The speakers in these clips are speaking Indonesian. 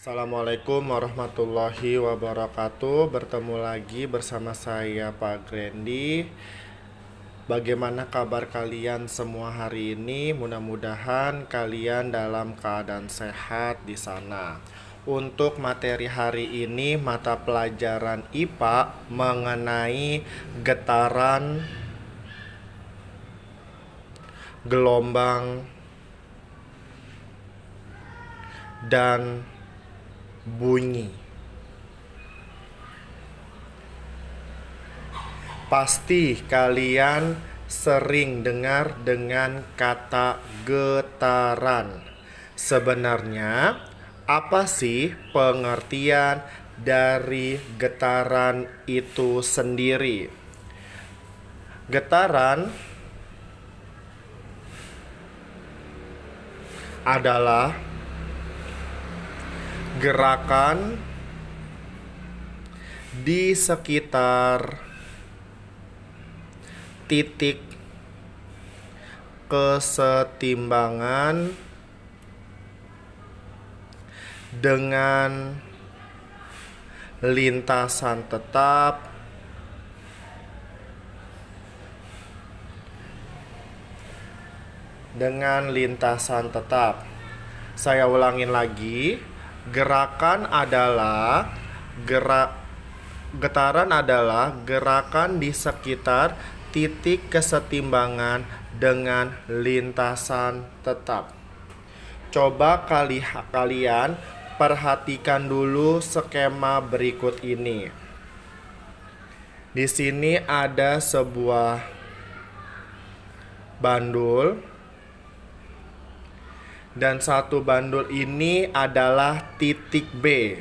Assalamualaikum warahmatullahi wabarakatuh. Bertemu lagi bersama saya Pak Grendi. Bagaimana kabar kalian semua hari ini? Mudah-mudahan kalian dalam keadaan sehat di sana. Untuk materi hari ini mata pelajaran IPA mengenai getaran, gelombang, dan bunyi. Pasti kalian sering dengar dengan kata getaran. Sebenarnya, apa sih pengertian dari getaran itu sendiri? Getaran adalah gerakan di sekitar titik kesetimbangan dengan lintasan tetap Saya ulangin lagi. Getaran adalah gerakan di sekitar titik kesetimbangan dengan lintasan tetap. Coba kalian perhatikan dulu skema berikut ini. Di sini ada sebuah bandul. Dan satu bandul ini adalah titik B.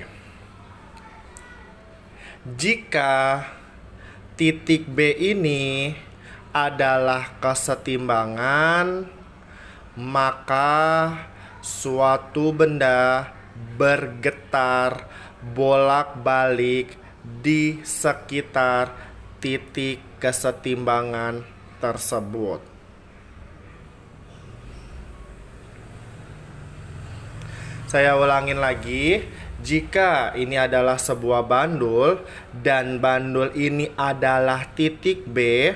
Jika titik B ini adalah kesetimbangan, maka suatu benda bergetar bolak-balik di sekitar titik kesetimbangan tersebut. Saya ulangin lagi. Jika ini adalah sebuah bandul dan bandul ini adalah titik B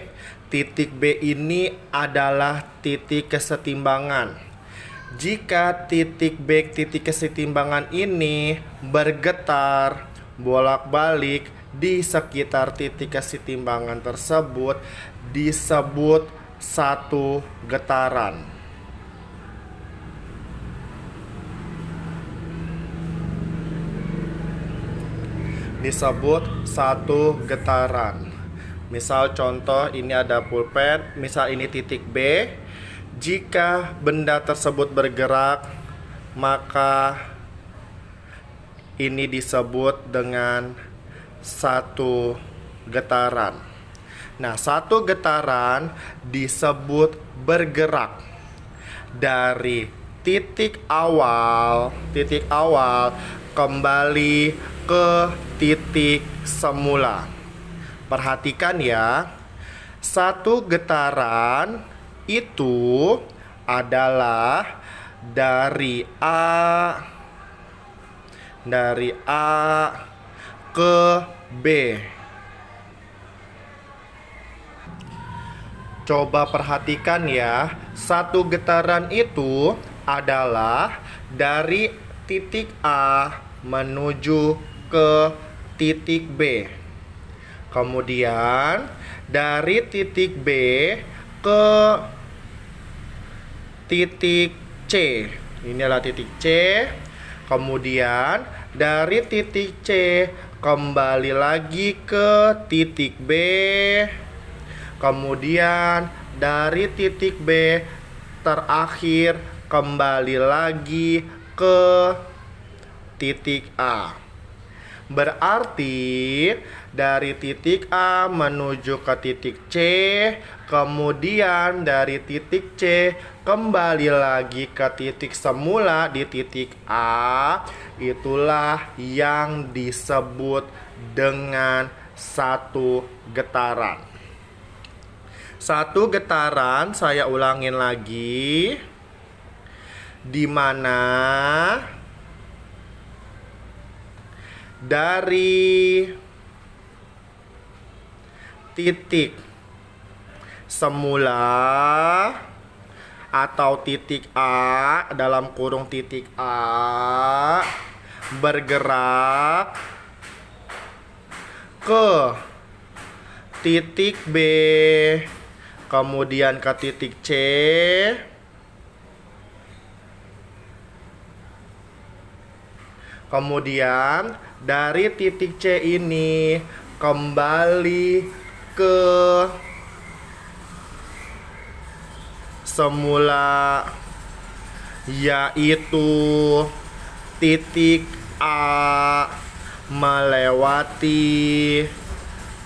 ini adalah titik kesetimbangan. Jika titik B, titik kesetimbangan ini bergetar bolak-balik di sekitar titik kesetimbangan tersebut, disebut satu getaran. Misal contoh, ini ada pulpen, misal ini titik B. Jika benda tersebut bergerak, maka ini disebut dengan satu getaran. Nah, satu getaran disebut bergerak dari titik awal kembali ke titik semula. Perhatikan ya, satu getaran itu adalah dari A ke B. Coba perhatikan ya, satu getaran itu adalah dari titik A menuju ke titik B. Kemudian dari titik B ke titik C. Ini adalah titik C. Kemudian dari titik C kembali lagi ke titik B. Kemudian dari titik B terakhir kembali lagi ke titik A. Berarti dari titik A menuju ke titik C, kemudian dari titik C kembali lagi ke titik semula di titik A. Itulah yang disebut dengan satu getaran. Satu getaran, saya ulangin lagi, di mana dari titik semula atau titik A dalam kurung titik A bergerak ke titik B, kemudian ke titik C, kemudian dari titik C ini kembali ke semula, yaitu titik A melewati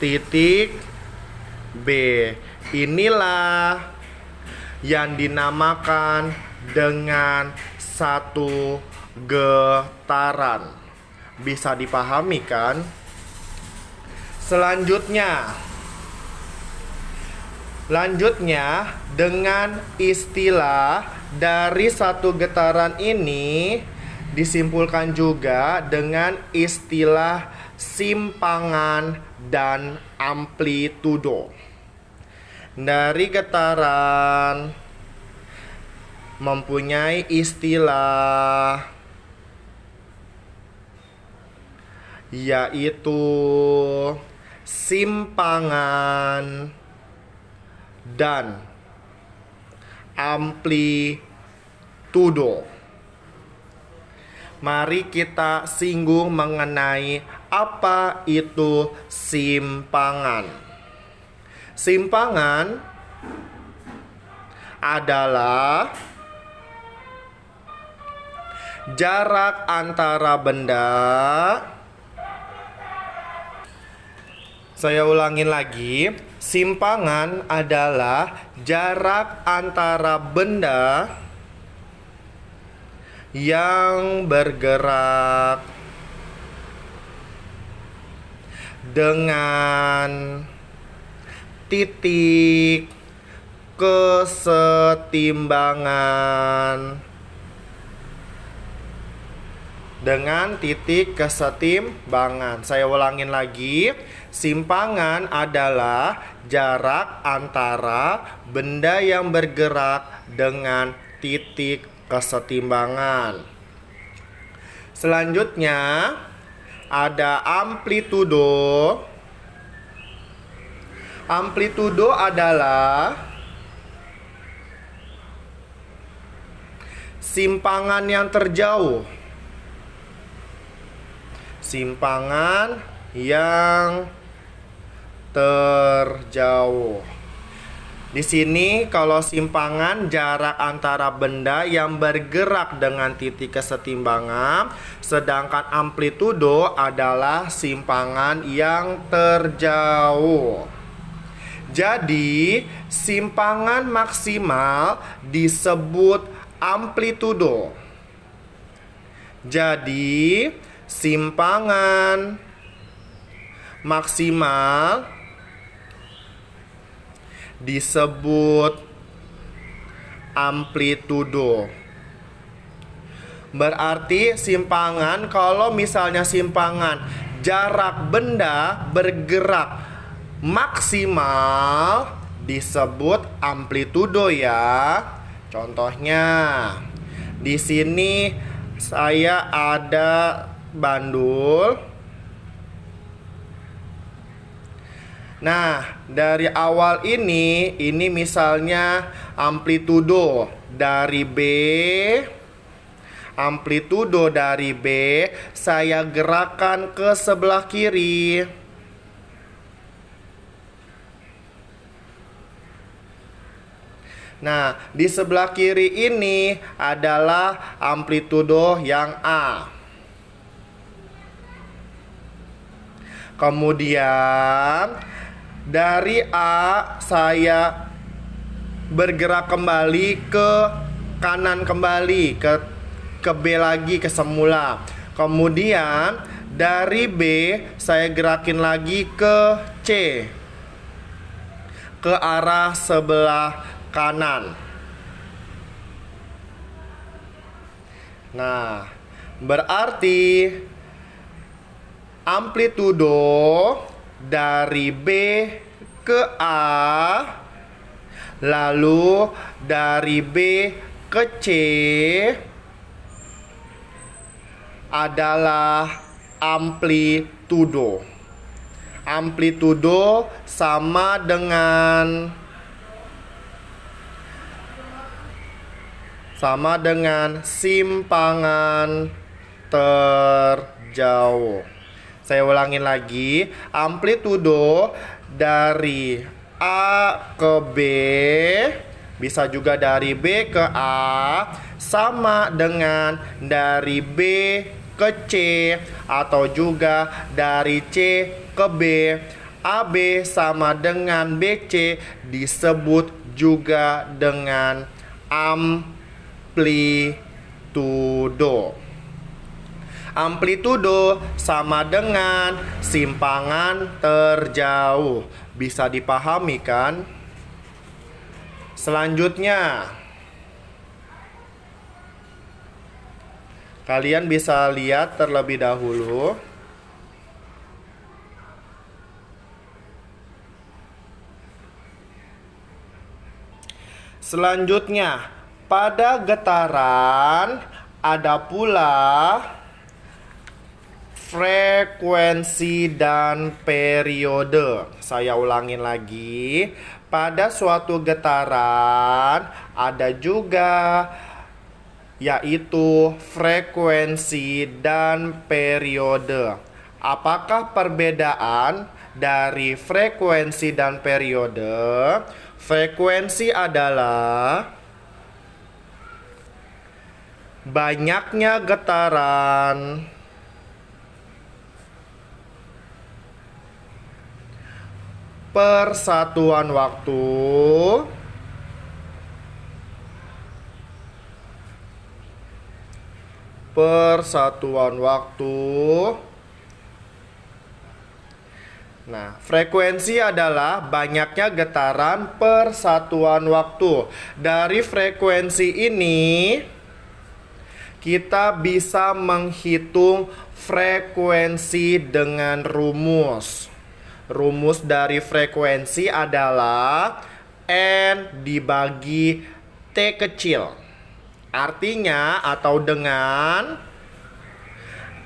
titik B. Inilah yang dinamakan dengan satu getaran. Bisa dipahami kan? Lanjutnya dengan istilah dari satu getaran ini disimpulkan juga dengan istilah simpangan dan amplitudo. Dari getaran mempunyai istilah yaitu simpangan dan amplitudo. Mari kita singgung mengenai apa itu simpangan. Simpangan adalah jarak antara benda. Saya ulangin lagi. Simpangan adalah jarak antara benda yang bergerak dengan titik kesetimbangan. Saya ulangin lagi. Simpangan adalah jarak antara benda yang bergerak dengan titik kesetimbangan. Selanjutnya ada amplitudo. Amplitudo adalah simpangan yang terjauh. Simpangan yang terjauh. Di sini kalau simpangan jarak antara benda yang bergerak dengan titik kesetimbangan, sedangkan amplitudo adalah simpangan yang terjauh. Jadi, simpangan maksimal disebut amplitudo. Jadi, simpangan maksimal disebut amplitudo. Berarti simpangan, kalau misalnya simpangan jarak benda bergerak maksimal disebut amplitudo ya. Contohnya di sini saya ada bandul. Nah, dari awal ini misalnya amplitudo dari B. Amplitudo dari B saya gerakkan ke sebelah kiri. Nah, di sebelah kiri ini adalah amplitudo yang A. Kemudian dari A saya bergerak kembali ke kanan kembali, ke B lagi, ke semula. Kemudian dari B saya gerakin lagi ke C, ke arah sebelah kanan. Nah, berarti amplitudo dari B ke A, lalu dari B ke C adalah amplitudo. Amplitudo sama dengan simpangan terjauh. Saya ulangin lagi, amplitudo dari A ke B, bisa juga dari B ke A, sama dengan dari B ke C, atau juga dari C ke B. AB sama dengan BC disebut juga dengan amplitudo. Amplitudo sama dengan simpangan terjauh. Bisa dipahami kan? Selanjutnya, kalian bisa lihat terlebih dahulu. Selanjutnya, pada getaran ada pula frekuensi dan periode. Saya ulangin lagi. Pada suatu getaran ada juga yaitu frekuensi dan periode. Apakah perbedaan dari frekuensi dan periode? Frekuensi adalah banyaknya getaran per satuan waktu Nah, frekuensi adalah banyaknya getaran per satuan waktu. Dari frekuensi ini kita bisa menghitung frekuensi dengan rumus. Rumus dari frekuensi adalah N dibagi T kecil. Artinya atau dengan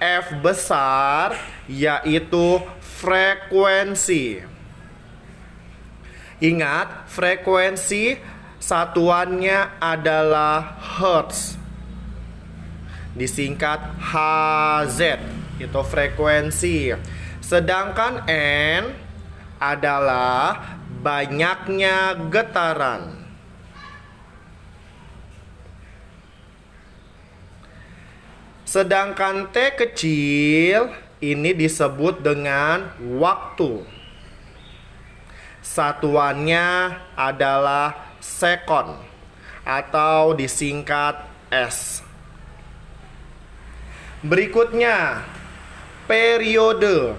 F besar yaitu frekuensi. Ingat, frekuensi satuannya adalah Hertz. Disingkat Hz. Itu frekuensi. Sedangkan N adalah banyaknya getaran. Sedangkan T kecil ini disebut dengan waktu. Satuannya adalah sekon atau disingkat S. Berikutnya, periode.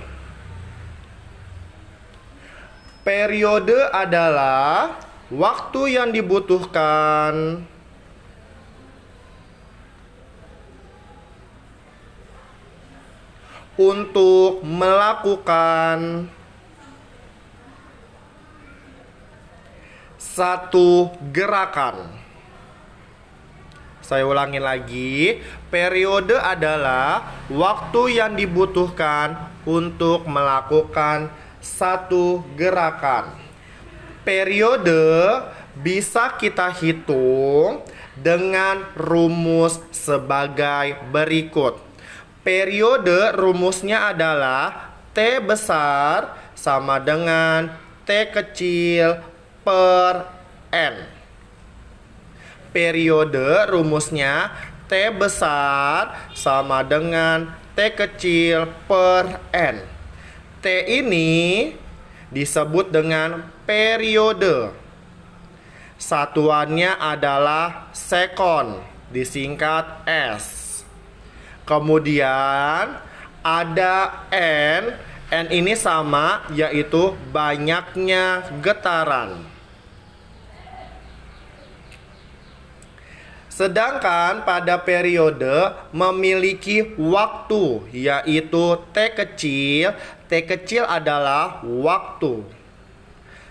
Periode adalah waktu yang dibutuhkan untuk melakukan satu gerakan. Saya ulangi lagi, periode adalah waktu yang dibutuhkan untuk melakukan satu gerakan. Periode bisa kita hitung dengan rumus sebagai berikut. Periode rumusnya adalah T besar sama dengan T kecil per N. Periode rumusnya T besar sama dengan T kecil per N. T ini disebut dengan periode. Satuannya adalah sekon, disingkat S. Kemudian ada N. N ini sama, yaitu banyaknya getaran. Sedangkan pada periode memiliki waktu, yaitu T kecil. T kecil adalah waktu.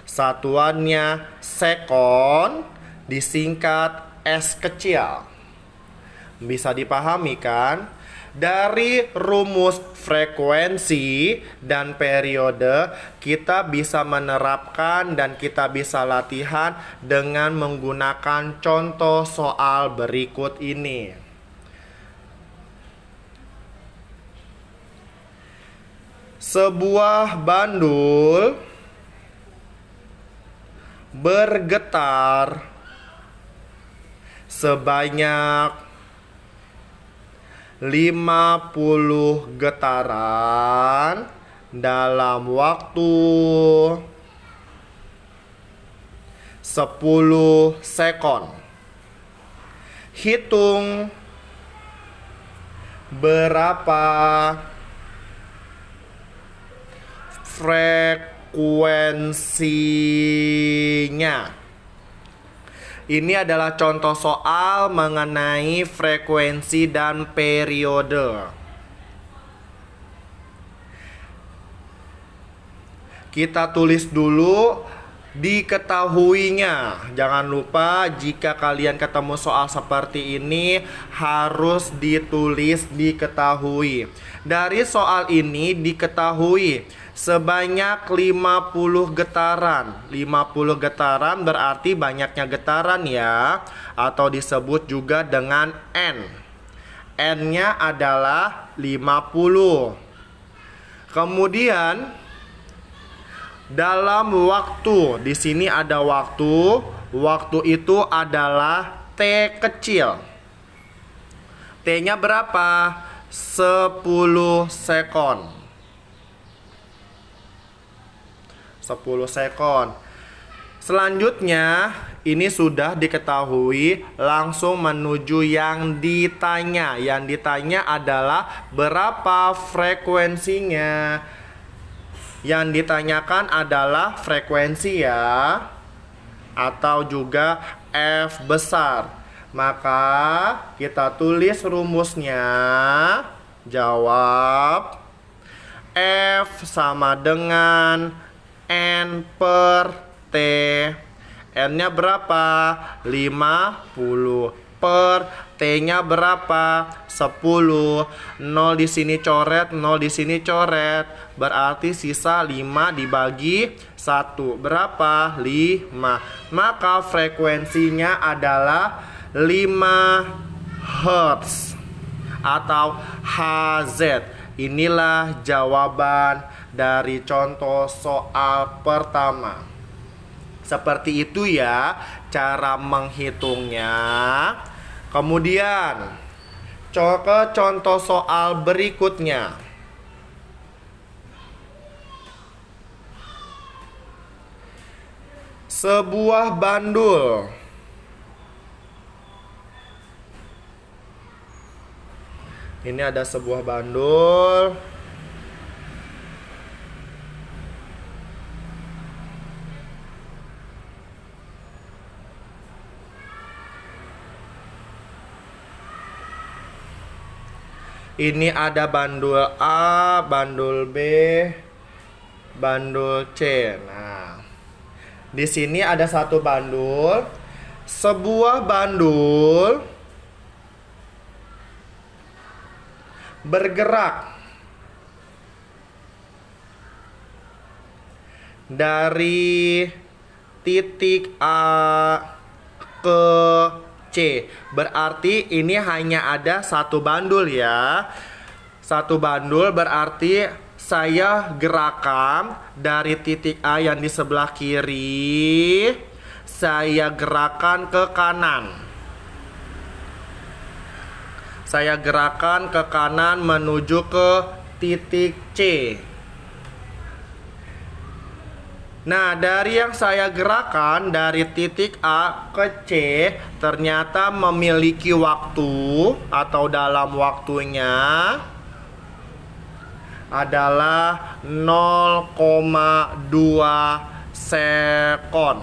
Satuannya sekon, disingkat S kecil. Bisa dipahami kan? Dari rumus frekuensi dan periode, kita bisa menerapkan dan kita bisa latihan dengan menggunakan contoh soal berikut ini. Sebuah bandul bergetar sebanyak 50 getaran dalam waktu 10 sekon. Hitung berapa frekuensinya. Ini adalah contoh soal mengenai frekuensi dan periode. Kita tulis dulu diketahuinya. Jangan lupa jika kalian ketemu soal seperti ini harus ditulis diketahui. Dari soal ini diketahui sebanyak 50 getaran. 50 getaran berarti banyaknya getaran ya, atau disebut juga dengan N. N-nya adalah 50. Kemudian dalam waktu, di sini ada waktu. Waktu itu adalah T kecil. T-nya berapa? 10 sekon. 10 sekon. Selanjutnya, ini sudah diketahui, langsung menuju yang ditanya. Yang ditanya adalah berapa frekuensinya. Yang ditanyakan adalah frekuensi ya, atau juga F besar. Maka kita tulis rumusnya. Jawab F sama dengan N per T. N-nya berapa? 50 per T-nya berapa? 10. 0 di sini coret, 0 di sini coret. Berarti sisa 5 dibagi 1. Berapa? 5. Maka frekuensinya adalah 5 Hz atau Hz. Inilah jawaban dari contoh soal pertama. Seperti itu ya cara menghitungnya. Kemudian ke contoh soal berikutnya. Sebuah bandul ini ada sebuah bandul ini ada bandul A, bandul B, bandul C. Nah, di sini ada satu bandul. Sebuah bandul bergerak dari titik A ke C. Berarti ini hanya ada satu bandul ya. Satu bandul berarti saya gerakan dari titik A yang di sebelah kiri, saya gerakan ke kanan. Saya gerakan ke kanan menuju ke titik C. Nah, dari yang saya gerakan dari titik A ke C ternyata memiliki waktu atau dalam waktunya adalah 0,2 sekon.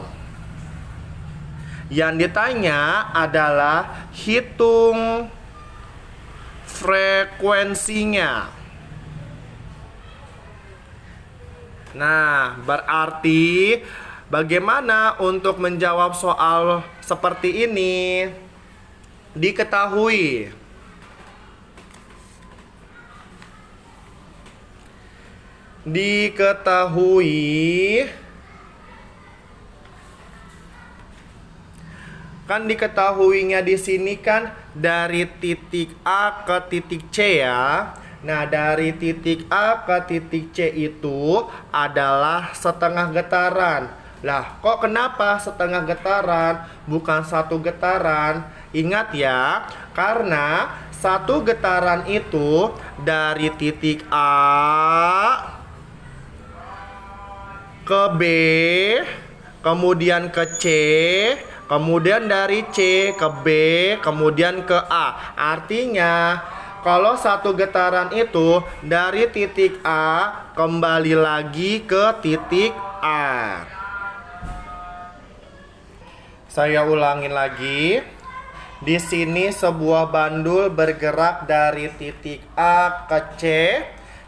Yang ditanya adalah hitung frekuensinya. Nah, berarti bagaimana untuk menjawab soal seperti ini? Diketahui kan diketahuinya di sini kan dari titik A ke titik C ya. Nah, dari titik A ke titik C itu adalah setengah getaran. Lah, kok kenapa setengah getaran bukan satu getaran? Ingat ya, karena satu getaran itu dari titik A ke B, kemudian ke C, kemudian dari C ke B, kemudian ke A. Artinya, kalau satu getaran itu dari titik A kembali lagi ke titik A. Saya ulangin lagi. Di sini sebuah bandul bergerak dari titik A ke C.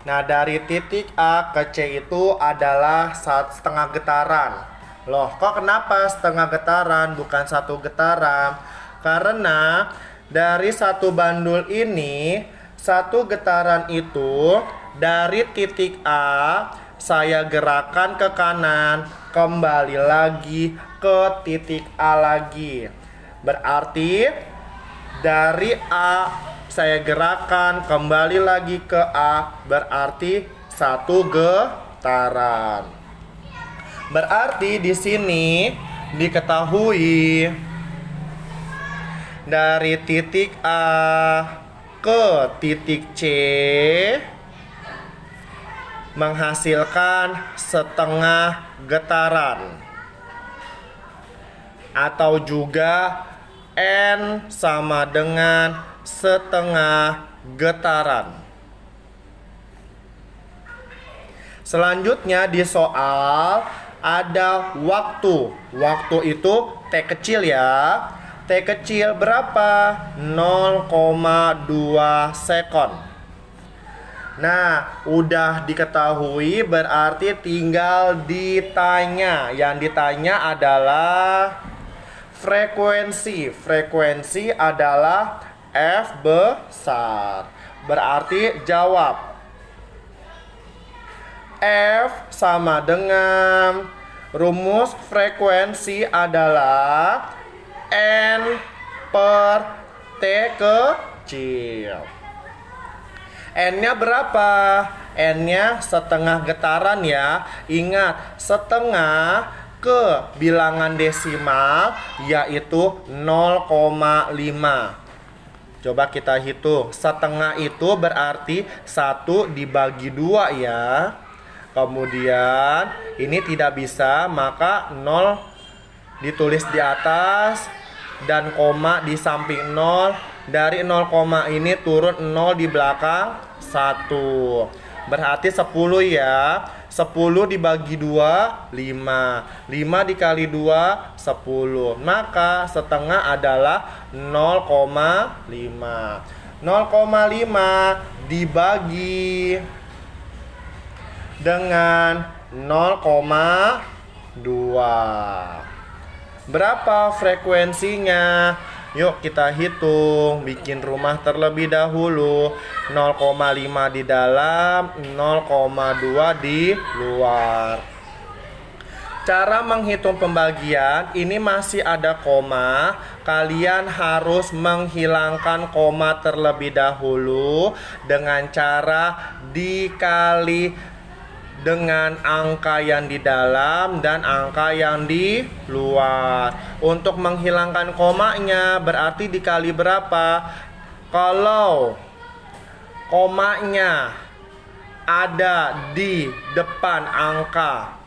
Nah, dari titik A ke C itu adalah setengah getaran. Loh, kok kenapa setengah getaran bukan satu getaran? Karena dari satu bandul ini, satu getaran itu dari titik A saya gerakkan ke kanan, kembali lagi ke titik A lagi. Berarti dari A saya gerakkan kembali lagi ke A, berarti satu getaran. Berarti di sini diketahui dari titik A ke titik C menghasilkan setengah getaran, atau juga N sama dengan setengah getaran. Selanjutnya di soal ada waktu. Waktu itu T kecil ya. T kecil berapa? 0,2 sekon. Nah, udah diketahui berarti tinggal ditanya. Yang ditanya adalah frekuensi. Frekuensi adalah F besar. Berarti jawab. F sama dengan rumus frekuensi adalah N per T kecil. N-nya berapa? N-nya setengah getaran ya. Ingat, setengah ke bilangan desimal yaitu 0,5. Coba kita hitung. Setengah itu berarti 1 dibagi 2 ya. Kemudian ini tidak bisa, maka 0 ditulis di atas dan koma di samping 0. Dari 0, ini turun 0 di belakang 1. Berarti 10 ya. 10 dibagi 2, 5. 5 dikali 2, 10. Maka setengah adalah 0,5. 0,5 dibagi dengan 0,2. Berapa frekuensinya? Yuk kita hitung. Bikin rumah terlebih dahulu. 0,5 di dalam, 0,2 di luar. Cara menghitung pembagian, ini masih ada koma. Kalian harus menghilangkan koma terlebih dahulu dengan cara dikali dengan angka yang di dalam dan angka yang di luar. Untuk menghilangkan komanya berarti dikali berapa? Kalau komanya ada di depan angka,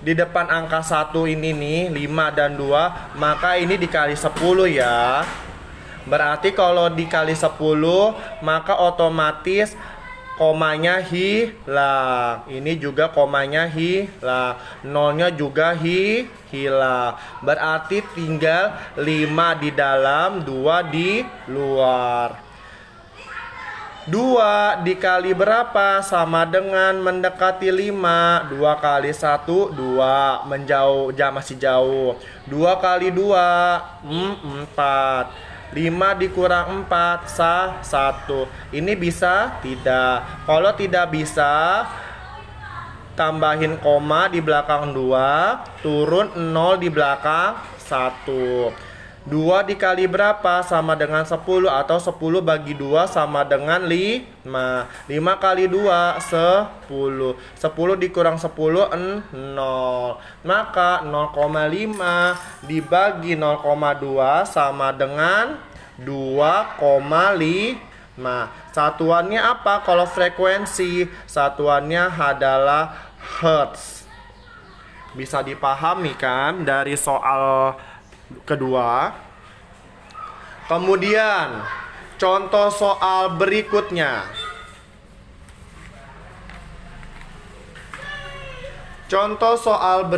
di depan angka 1 ini nih, 5 dan 2, maka ini dikali 10 ya. Berarti kalau dikali 10, maka otomatis komanya hilang. Ini juga komanya hilang. Nolnya juga hilang. Berarti tinggal 5 di dalam, 2 di luar. 2 dikali berapa? Sama dengan mendekati 5. 2 kali 1, 2. Menjauh, masih jauh. 2 kali 2, 4. 5 dikurang 4, 1. Ini bisa? Tidak. Kalau tidak bisa, tambahin koma di belakang 2, turun 0 di belakang 1. 2 dikali berapa? Sama dengan 10, atau 10 bagi 2 sama dengan 5. 5 kali 2, 10. 10 dikurang 10, 0. Maka 0,5 dibagi 0,2 sama dengan 2,5. Satuannya apa? Kalau frekuensi, satuannya adalah hertz. Bisa dipahami kan dari soal kedua. Kemudian contoh soal berikutnya. Contoh soal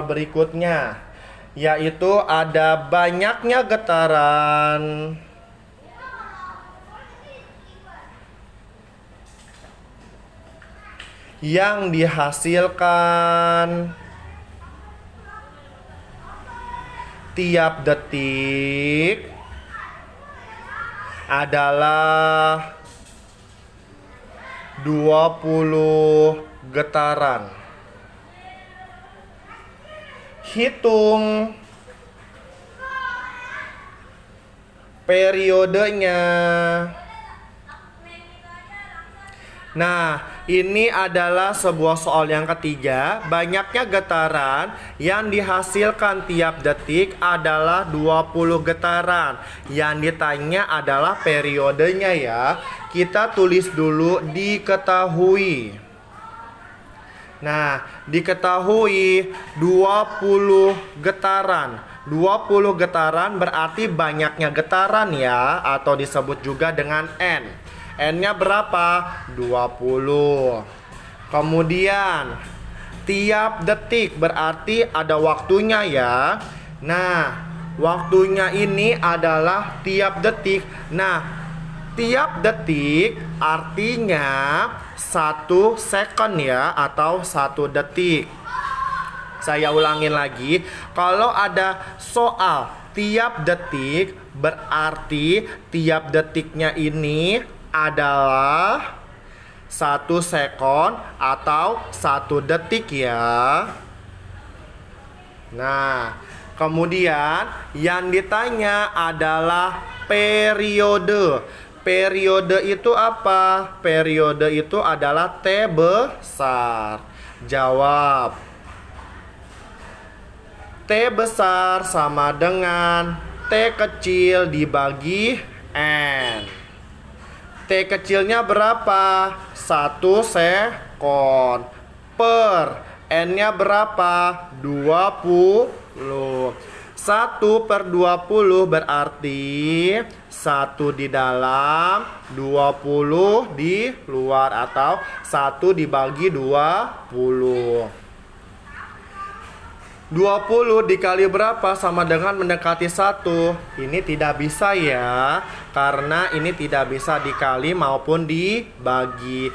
berikutnya yaitu ada banyaknya getaran yang dihasilkan tiap detik adalah 20 getaran. Hitung periodenya. Nah, ini adalah sebuah soal yang ketiga. Banyaknya getaran yang dihasilkan tiap detik adalah 20 getaran. Yang ditanya adalah periodenya ya. Kita tulis dulu diketahui. Nah, diketahui 20 getaran. 20 getaran berarti banyaknya getaran ya, atau disebut juga dengan N. N-nya berapa? 20. Kemudian tiap detik berarti ada waktunya ya. Nah, waktunya ini adalah tiap detik. Nah, tiap detik artinya 1 second ya, atau 1 detik. Saya ulangin lagi. Kalau ada soal tiap detik, berarti tiap detiknya ini adalah 1 sekon atau 1 detik ya. Nah, kemudian yang ditanya adalah periode. Periode itu apa? Periode itu adalah T besar. Jawab. T besar sama dengan T kecil dibagi N. T kecilnya berapa? 1 sekon. Per N-nya berapa? 20. 1 per 20 berarti 1 di dalam, 20 di luar, atau 1 dibagi 20. 20 dikali berapa sama dengan mendekati 1? Ini tidak bisa ya, karena ini tidak bisa dikali maupun dibagi.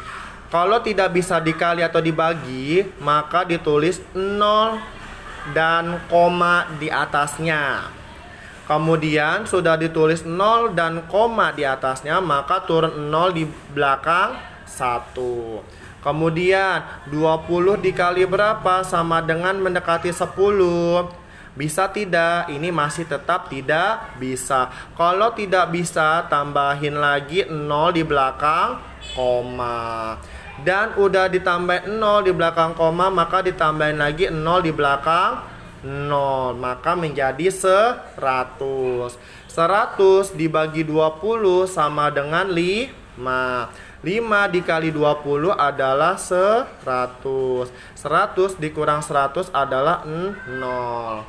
Kalau tidak bisa dikali atau dibagi, maka ditulis 0 dan koma di atasnya. Kemudian sudah ditulis 0 dan koma di atasnya, maka turun 0 di belakang 1. Kemudian 20 dikali berapa sama dengan mendekati 10? Bisa tidak? Ini masih tetap tidak bisa. Kalau tidak bisa, tambahin lagi 0 di belakang koma. Dan udah ditambah 0 di belakang koma, maka ditambahin lagi 0 di belakang 0. Maka menjadi 100. 100 dibagi 20 sama dengan 5. 5 dikali 20 adalah 100. 100 dikurang 100 adalah 0.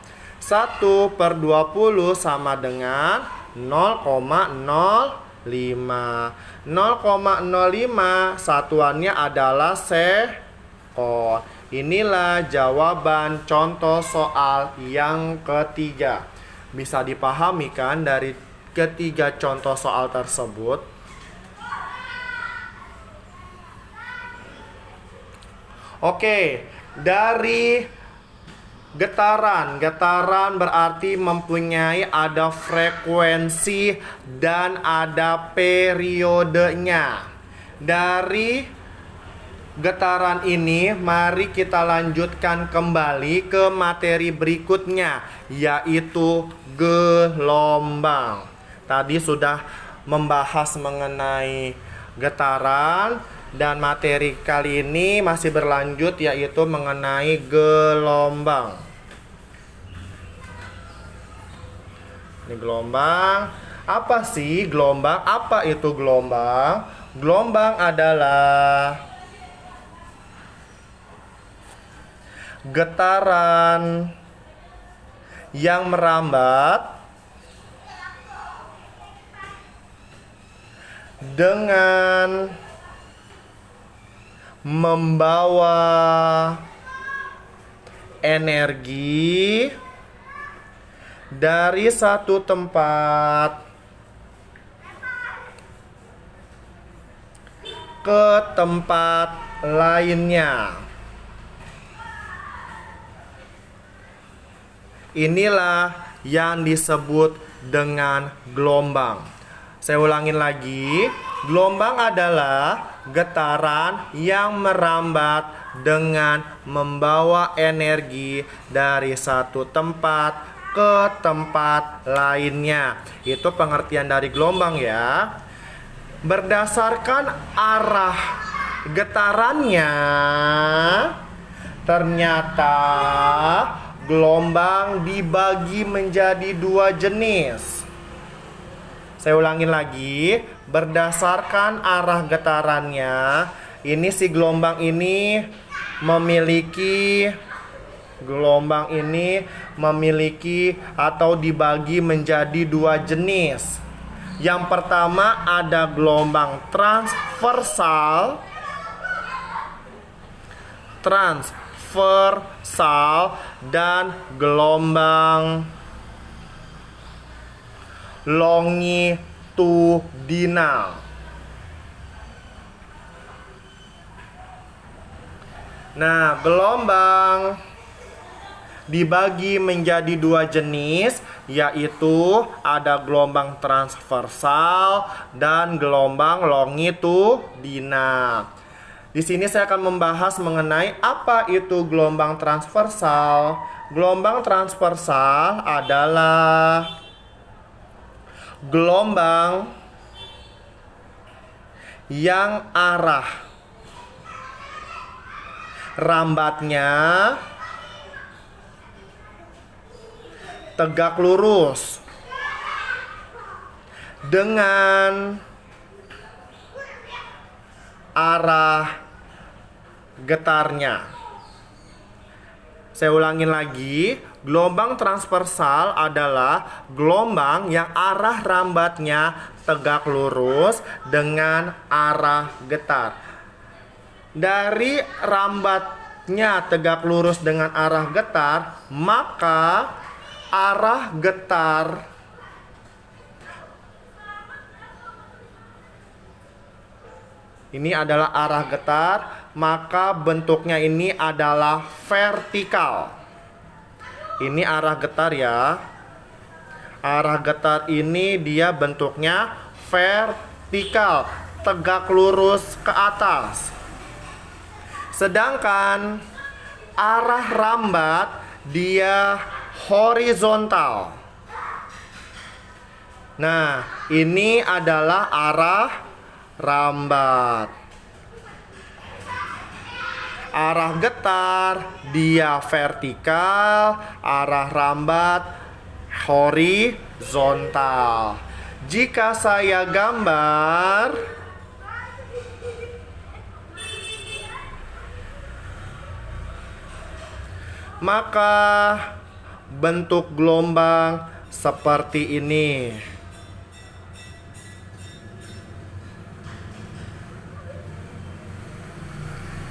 1/20 sama dengan 0,05. 0,05 satuannya adalah sekon. Inilah jawaban contoh soal yang ketiga. Bisa dipahami kan dari ketiga contoh soal tersebut? Oke, dari getaran. Getaran berarti mempunyai ada frekuensi dan ada periodenya. Dari getaran ini, mari kita lanjutkan kembali ke materi berikutnya, yaitu gelombang. Tadi sudah membahas mengenai getaran, dan materi kali ini masih berlanjut, yaitu mengenai gelombang. Ini gelombang. Apa sih gelombang? Apa itu gelombang? Gelombang adalah getaran yang merambat dengan membawa energi dari satu tempat ke tempat lainnya. Inilah yang disebut dengan gelombang. Saya ulangin lagi. Gelombang adalah getaran yang merambat dengan membawa energi dari satu tempat ke tempat lainnya. Itu pengertian dari gelombang ya. Berdasarkan arah getarannya, ternyata gelombang dibagi menjadi dua jenis. Saya ulangin lagi. Berdasarkan arah getarannya, ini si gelombang ini memiliki atau dibagi menjadi dua jenis. Yang pertama ada gelombang transversal dan gelombang longitudinal. Nah, gelombang dibagi menjadi dua jenis, yaitu ada gelombang transversal dan gelombang longitudinal. Di sini saya akan membahas mengenai apa itu gelombang transversal. Gelombang transversal adalah gelombang yang arah rambatnya tegak lurus dengan arah getarnya. Saya ulangin lagi, gelombang transversal adalah gelombang yang arah rambatnya tegak lurus dengan arah getar. Dari rambatnya tegak lurus dengan arah getar, maka arah getar ini adalah arah getar, maka bentuknya ini adalah vertikal. Ini arah getar ya. Arah getar ini dia bentuknya vertikal, tegak lurus ke atas. Sedangkan arah rambat dia horizontal. Nah, ini adalah arah rambat. Arah getar dia vertikal, arah rambat horizontal. Jika saya gambar, maka bentuk gelombang seperti ini.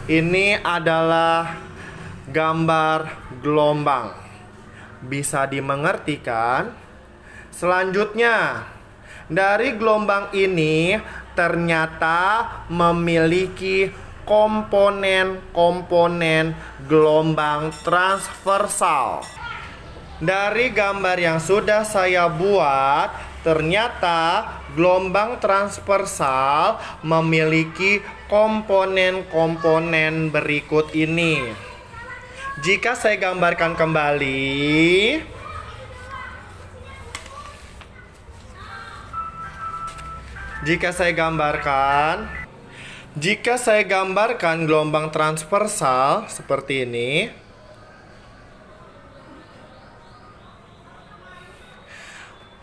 Ini adalah gambar gelombang. Bisa dimengerti kan? Selanjutnya, dari gelombang ini ternyata memiliki komponen-komponen gelombang transversal. Dari gambar yang sudah saya buat, ternyata gelombang transversal memiliki komponen-komponen berikut ini. Jika saya gambarkan kembali, jika saya gambarkan gelombang transversal seperti ini,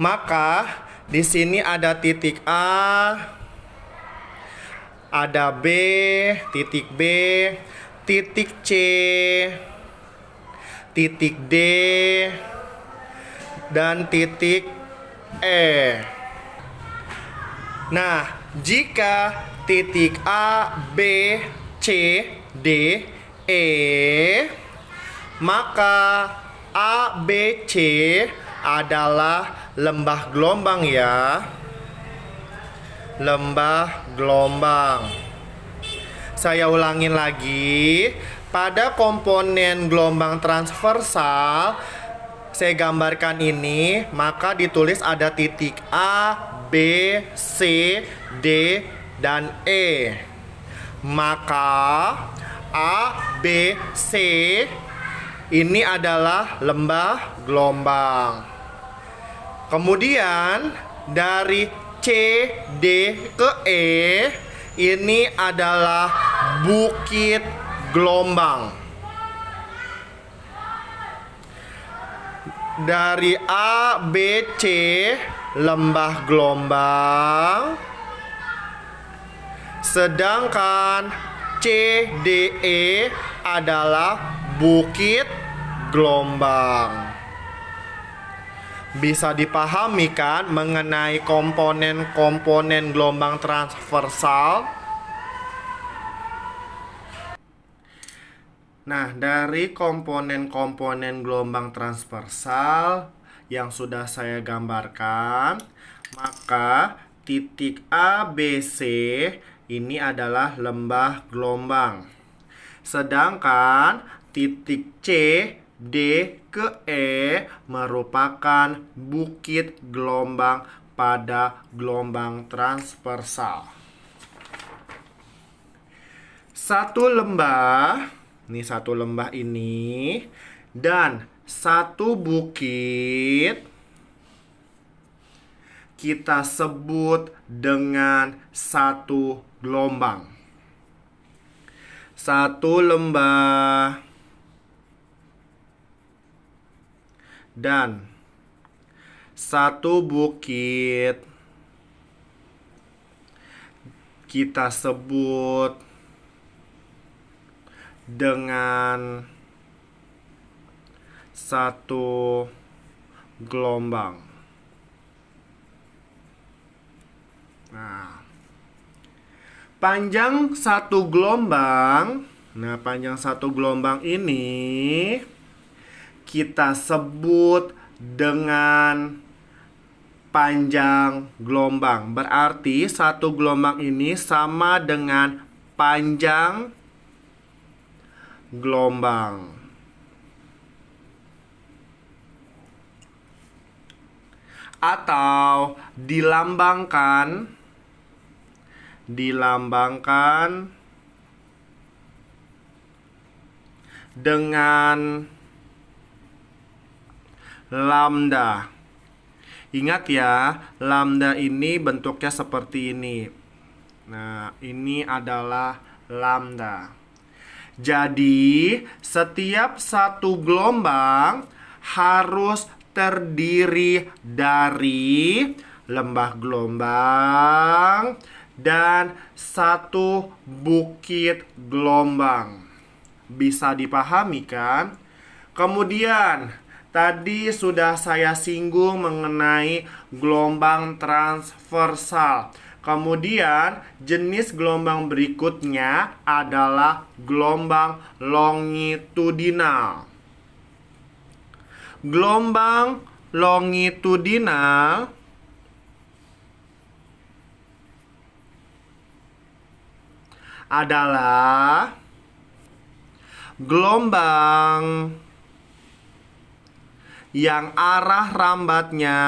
maka di sini ada titik A, ada B, titik B, titik C, titik D, dan titik E. Nah, jika titik A, B, C, D, E, maka A, B, C adalah lembah gelombang ya. Lembah gelombang. Saya ulangin lagi. Pada komponen gelombang transversal saya gambarkan ini, maka ditulis ada titik A, B, C, D, dan E. Maka A, B, C ini adalah lembah gelombang. Kemudian dari C, D ke E ini adalah bukit gelombang. Dari A, B, C lembah gelombang. Sedangkan C, D, E adalah bukit gelombang. Bisa dipahami kan mengenai komponen-komponen gelombang transversal? Nah, dari komponen-komponen gelombang transversal yang sudah saya gambarkan, maka titik A, B, C ini adalah lembah gelombang. Sedangkan titik C, D ke E merupakan bukit gelombang pada gelombang transversal. Satu lembah ini dan satu bukit kita sebut dengan satu gelombang. Satu lembah dan satu bukit kita sebut dengan satu gelombang. Nah, panjang satu gelombang. Nah, panjang satu gelombang ini kita sebut dengan panjang gelombang. Berarti satu gelombang ini sama dengan panjang gelombang. Atau dilambangkan dengan lambda. Ingat ya, lambda ini bentuknya seperti ini. Nah, ini adalah lambda. Jadi, setiap satu gelombang harus terdiri dari lembah gelombang dan satu bukit gelombang. Bisa dipahami kan? Kemudian, Tadi sudah saya singgung mengenai gelombang transversal. Kemudian jenis gelombang berikutnya adalah gelombang longitudinal. Gelombang longitudinal adalah gelombang yang arah rambatnya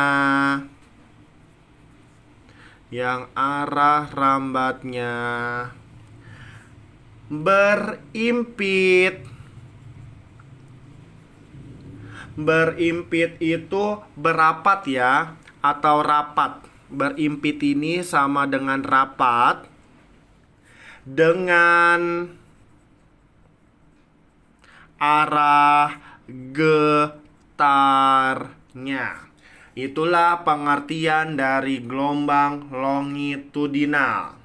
berimpit. Berimpit itu berapat ya, atau rapat. Berimpit ini sama dengan rapat dengan arah getarnya. Itulah pengertian dari gelombang longitudinal.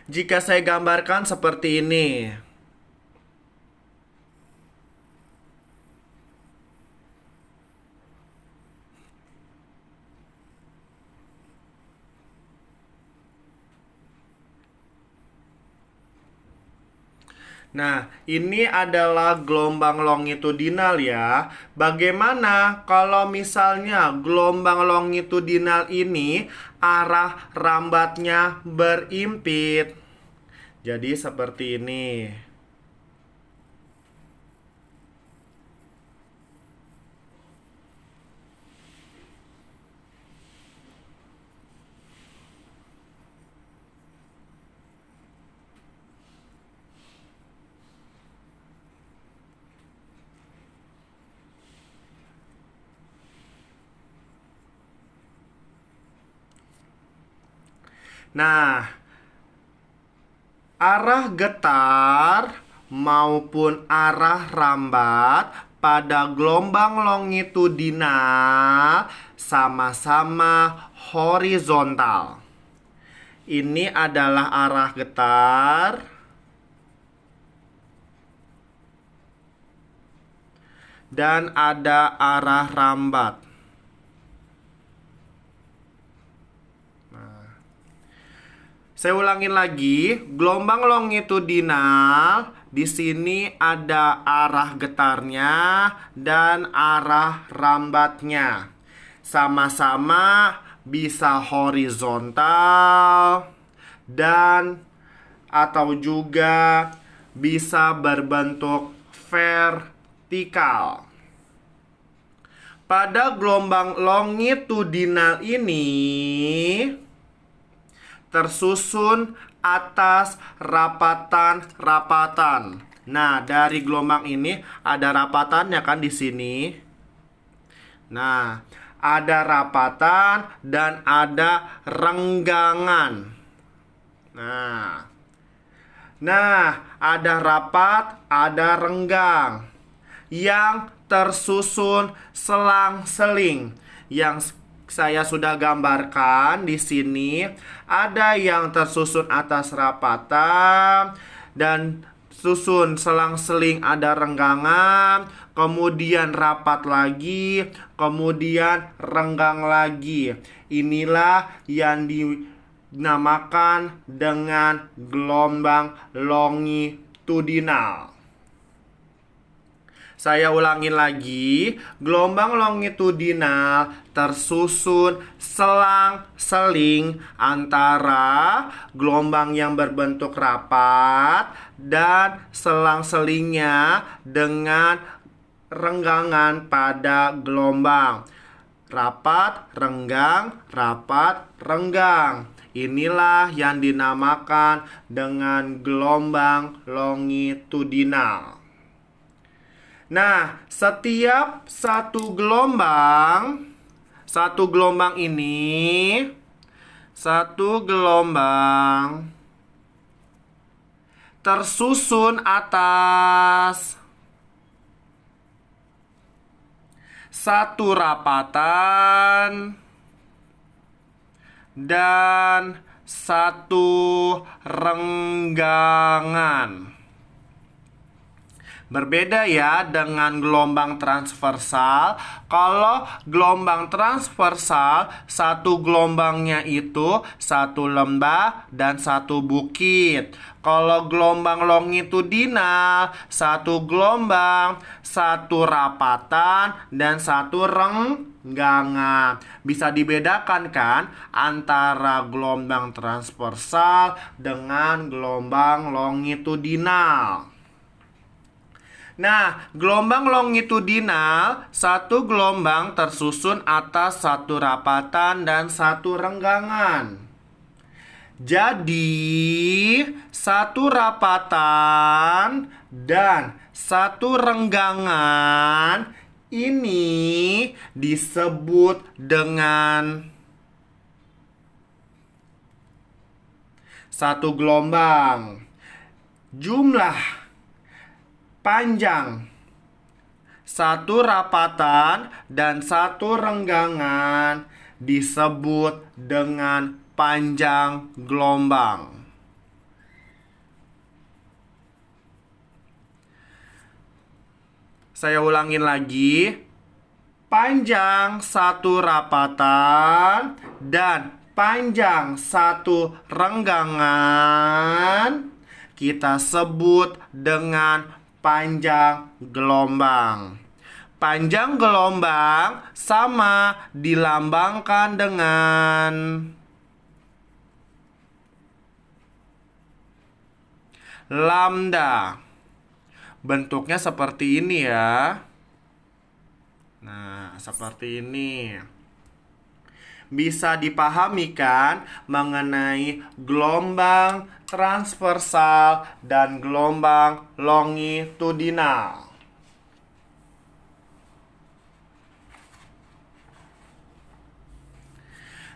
Jika saya gambarkan seperti ini. Nah, ini adalah gelombang longitudinal ya. Bagaimana kalau misalnya gelombang longitudinal ini arah rambatnya berimpit? Jadi seperti ini. Nah, arah getar maupun arah rambat pada gelombang longitudinal sama-sama horizontal. Ini adalah arah getar dan ada arah rambat. Saya ulangin lagi, gelombang longitudinal di sini ada arah getarnya dan arah rambatnya. Sama-sama bisa horizontal dan atau juga bisa berbentuk vertikal. Pada gelombang longitudinal ini tersusun atas rapatan-rapatan. Nah, dari gelombang ini ada rapatannya kan di sini. Nah, ada rapatan dan ada renggangan. Nah, ada rapat, ada renggang yang tersusun selang-seling. Yang saya sudah gambarkan di sini, ada yang tersusun atas rapatan dan susun selang-seling ada renggangan, kemudian rapat lagi, kemudian renggang lagi. Inilah yang dinamakan dengan gelombang longitudinal. Saya ulangin lagi, gelombang longitudinal tersusun selang-seling antara gelombang yang berbentuk rapat dan selang-selingnya dengan renggangan pada gelombang. Rapat, renggang. Inilah yang dinamakan dengan gelombang longitudinal. Nah, setiap satu gelombang tersusun atas satu rapatan dan satu renggangan. Berbeda ya dengan gelombang transversal. Kalau gelombang transversal, satu gelombangnya itu satu lembah dan satu bukit. Kalau gelombang longitudinal, satu gelombang, satu rapatan, dan satu renggangan. Bisa dibedakan kan antara gelombang transversal dengan gelombang longitudinal. Nah, gelombang longitudinal, satu gelombang tersusun atas satu rapatan dan satu renggangan. Jadi, satu rapatan dan satu renggangan ini disebut dengan satu gelombang. Jumlah panjang satu rapatan dan satu renggangan disebut dengan panjang gelombang. Saya ulangin lagi. Panjang satu rapatan dan panjang satu renggangan kita sebut dengan panjang gelombang. Panjang gelombang sama dilambangkan dengan lambda. Bentuknya seperti ini ya. Nah, seperti ini. Bisa dipahami kan mengenai gelombang transversal dan gelombang longitudinal.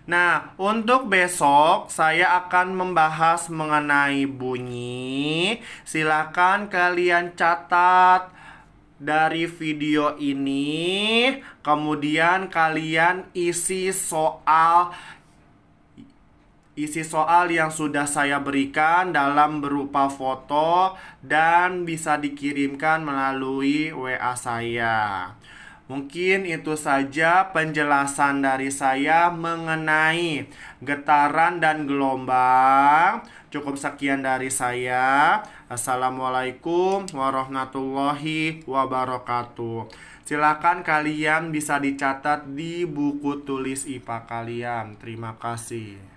Nah, untuk besok saya akan membahas mengenai bunyi. Silakan kalian catat dari video ini, kemudian kalian isi soal yang sudah saya berikan dalam berupa foto dan bisa dikirimkan melalui WA saya. Mungkin itu saja penjelasan dari saya mengenai getaran dan gelombang. Cukup sekian dari saya. Assalamualaikum warahmatullahi wabarakatuh. Silakan kalian bisa dicatat di buku tulis IPA kalian. Terima kasih.